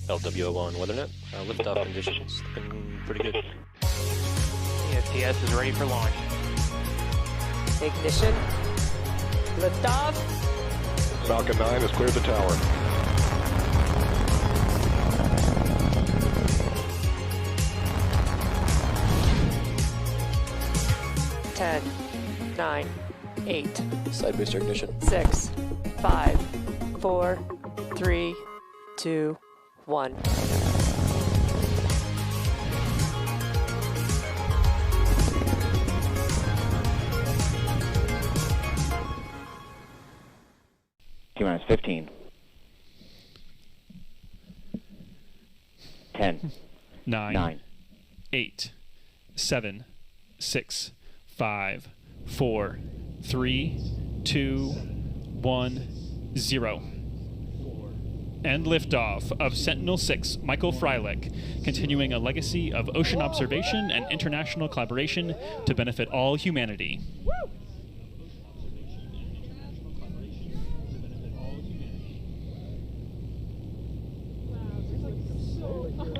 LWO1 WeatherNet. Liftoff conditions looking pretty good. ESTS is ready for launch. Ignition. Liftoff. Falcon 9 has cleared the tower. Ten, 9, 8, Side booster ignition. 6, 5, 4, 3, 2, 1. T-minus 15. 10. 9, 8, 7, 6, 5, 4, 3, 2, 1, 0. And liftoff of Sentinel 6, Michael Freilich, continuing a legacy of ocean observation and international collaboration to benefit all humanity.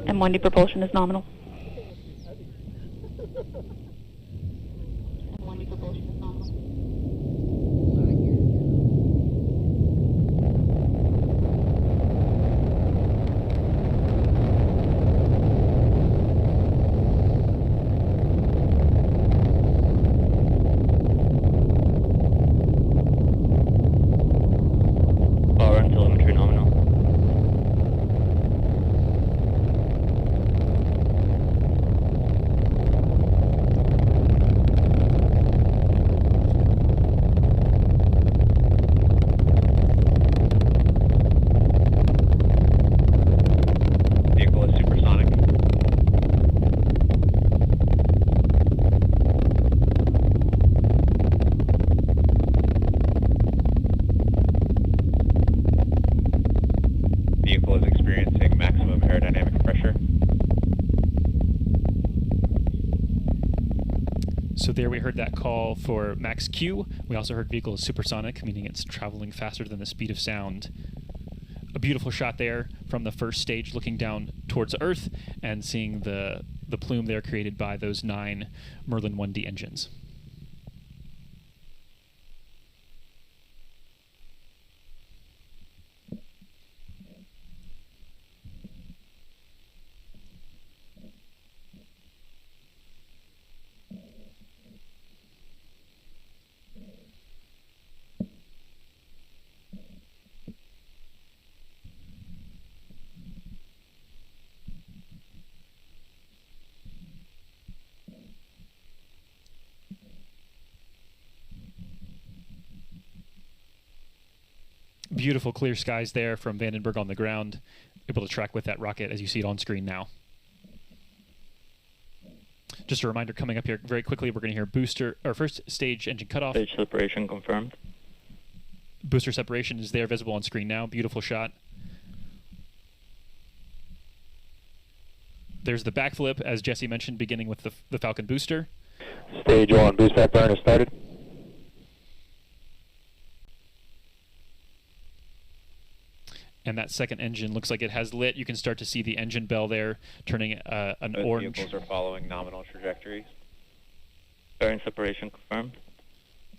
M1D propulsion is nominal. M1D propulsion is nominal. Power and telemetry nominal. Vehicle is supersonic. Vehicle is experiencing maximum aerodynamic pressure. So there we heard that call for max Q. We also heard vehicle is supersonic, meaning it's traveling faster than the speed of sound. A beautiful shot there from the first stage looking down towards Earth and seeing the plume there created by those 9 Merlin 1D engines. Beautiful clear skies there from Vandenberg on the ground, able to track with that rocket as you see it on screen now. Just a reminder coming up here very quickly, we're going to hear booster or first stage engine cutoff. Stage separation confirmed. Booster separation is there visible on screen now. Beautiful shot. There's the backflip, as Jesse mentioned, beginning with the Falcon booster. Stage 1 boost back burn has started. And that second engine looks like it has lit. You can start to see the engine bell there turning an Both orange. vehicles are following nominal trajectories. Fairing separation confirmed.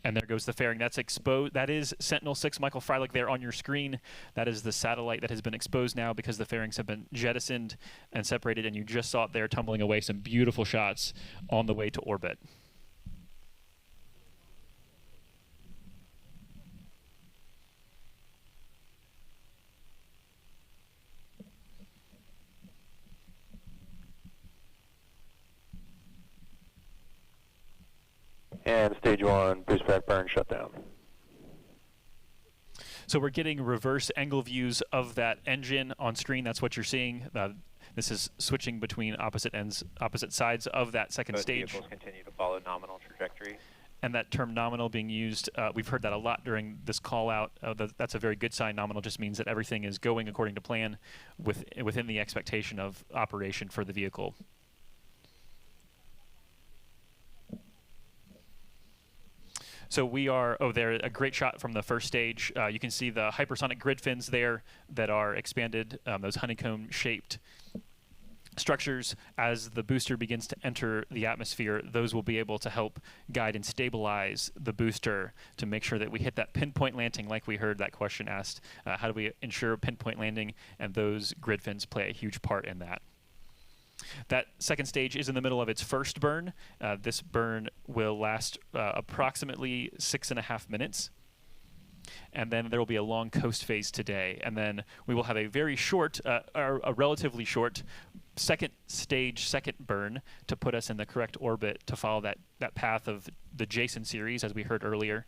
And there goes the fairing. That's exposed. That is Sentinel 6 Michael Freilich there on your screen. That is the satellite that has been exposed now because the fairings have been jettisoned and separated, and you just saw it there tumbling away. Some beautiful shots on the way to orbit. And stage 1 boost back burn shut down. So we're getting reverse angle views of that engine on screen. That's what you're seeing. This is switching between opposite sides of that second Both stage. vehicles continue to follow nominal trajectories. And that term nominal being used, we've heard that a lot during this call out. That's a very good sign. Nominal just means that everything is going according to plan within the expectation of operation for the vehicle. So we are, there, a great shot from the first stage. You can see the hypersonic grid fins there that are expanded, those honeycomb-shaped structures. As the booster begins to enter the atmosphere, those will be able to help guide and stabilize the booster to make sure that we hit that pinpoint landing like we heard that question asked. How do we ensure pinpoint landing? And those grid fins play a huge part in that. That second stage is in the middle of its first burn. This burn will last approximately 6.5 minutes. And then there will be a long coast phase today. And then we will have a very short, a relatively short second stage, second burn to put us in the correct orbit to follow that path of the Jason series, as we heard earlier.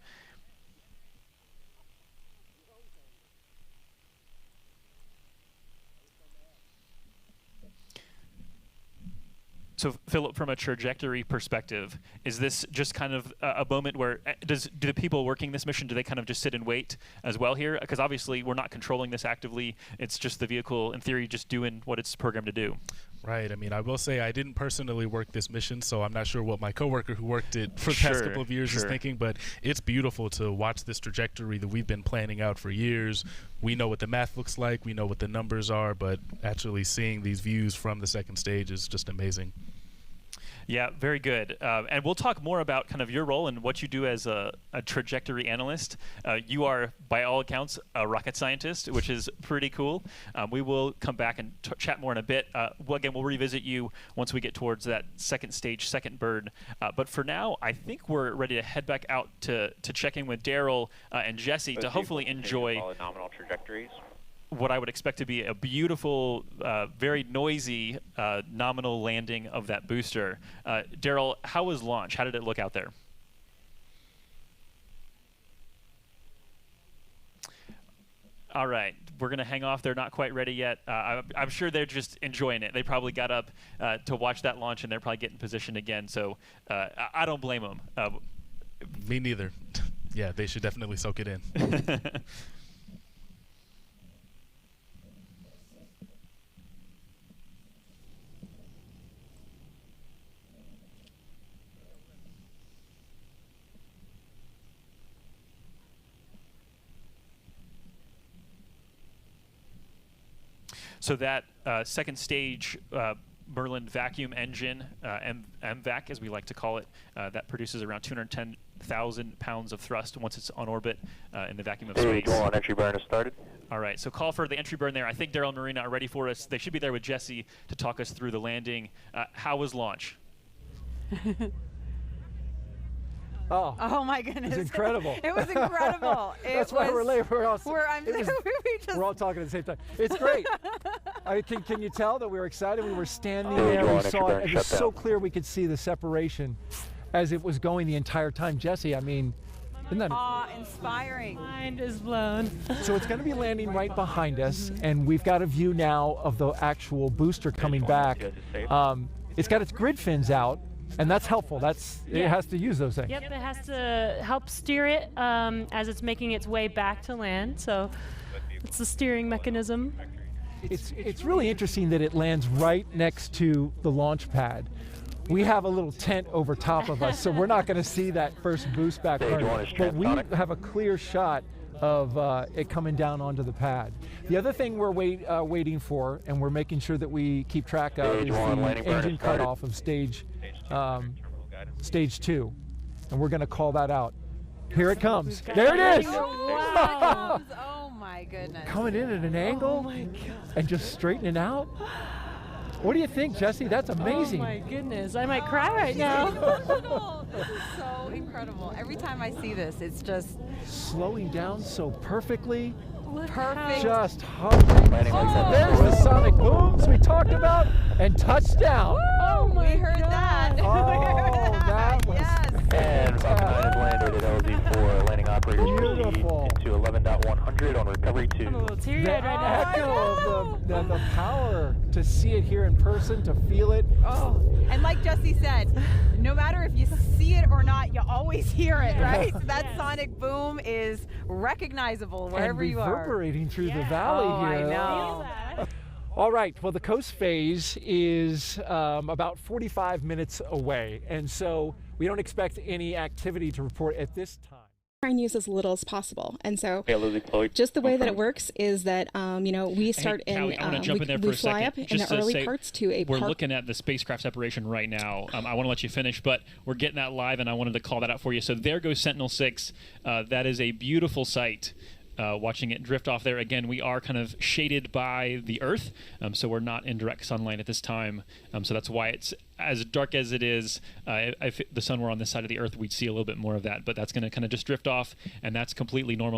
So, Philip, from a trajectory perspective, is this just kind of a moment where do the people working this mission, do they kind of just sit and wait as well here? Because obviously we're not controlling this actively. It's just the vehicle, in theory, just doing what it's programmed to do. Right. I mean, I will say I didn't personally work this mission, so I'm not sure what my coworker who worked it for the past couple of years is thinking, but it's beautiful to watch this trajectory that we've been planning out for years. We know what the math looks like, we know what the numbers are, but actually seeing these views from the second stage is just amazing. Yeah, very good. And we'll talk more about kind of your role and what you do as a trajectory analyst. You are, by all accounts, a rocket scientist, which is pretty cool. We will come back and chat more in a bit. Again, we'll revisit you once we get towards that second stage, second burn. But for now, I think we're ready to head back out to check in with Daryl and Jesse to hopefully enjoy nominal trajectories. What I would expect to be a beautiful, very noisy nominal landing of that booster. Daryl, how was launch? How did it look out there? All right, we're going to hang off. They're not quite ready yet. I'm sure they're just enjoying it. They probably got up to watch that launch, and they're probably getting positioned again. So I don't blame them. Me neither. Yeah, they should definitely soak it in. So that second stage Merlin vacuum engine, MVAC as we like to call it, that produces around 210,000 pounds of thrust once it's on orbit in the vacuum of space. Stage 1 entry burn has started. All right, so call for the entry burn there. I think Daryl and Marina are ready for us. They should be there with Jesse to talk us through the landing. How was launch? Oh my goodness! It was incredible. It was incredible. That's why we're late. We're all we're all talking at the same time. It's great. Can you tell that we were excited? We were standing there. We saw it. It was so clear we could see the separation as it was going the entire time. Jesse, I mean, isn't that awe-inspiring? Mind is blown. So it's going to be landing right behind us, and we've got a view now of the actual booster coming back. It's got its grid fins out. And that's helpful. It has to use those things. Yep, it has to help steer it as it's making its way back to land. So it's the steering mechanism. It's really interesting that it lands right next to the launch pad. We have a little tent over top of us, so we're not going to see that first boost back burn. But we have a clear shot of it coming down onto the pad. The other thing we're waiting for, and we're making sure that we keep track of, is the engine cutoff of stage 2, and we're going to call that out. Here it comes. There it is. Wow. Oh my goodness. Coming in at an angle and just straightening out. What do you think, Jesse? That's amazing. Oh my goodness, I might cry right now. This is so incredible. Every time I see this, it's just slowing down so perfectly. Perfect. Just hovering. There's the sonic booms we talked about, and touchdown. Oh my we heard that. Oh, that was and Falcon 9 is landed at LZ4, landing operator beautiful. Speed into 11.100 on recovery 2. I'm a little teary-eyed right now. Echo of the power to see it here in person, to feel it. Oh, and like Jesse said, no matter if you see it or not, you always hear it, right? So that sonic boom is recognizable wherever you are. Reverberating through the valley here. I know. All right, well, the coast phase is about 45 minutes away, and so we don't expect any activity to report at this time. Try and use as little as possible, and so Chloe, just the way that it works is that we start hey, Callie, in I want to jump in there for we a fly second. up in the early parts to a we're looking at the spacecraft separation right now. I want to let you finish, but we're getting that live, and I wanted to call that out for you. So there goes Sentinel 6. That is a beautiful sight. Watching it drift off there. Again, we are kind of shaded by the Earth, so we're not in direct sunlight at this time. So that's why it's as dark as it is. If the sun were on this side of the Earth, we'd see a little bit more of that, but that's going to kind of just drift off, and that's completely normal.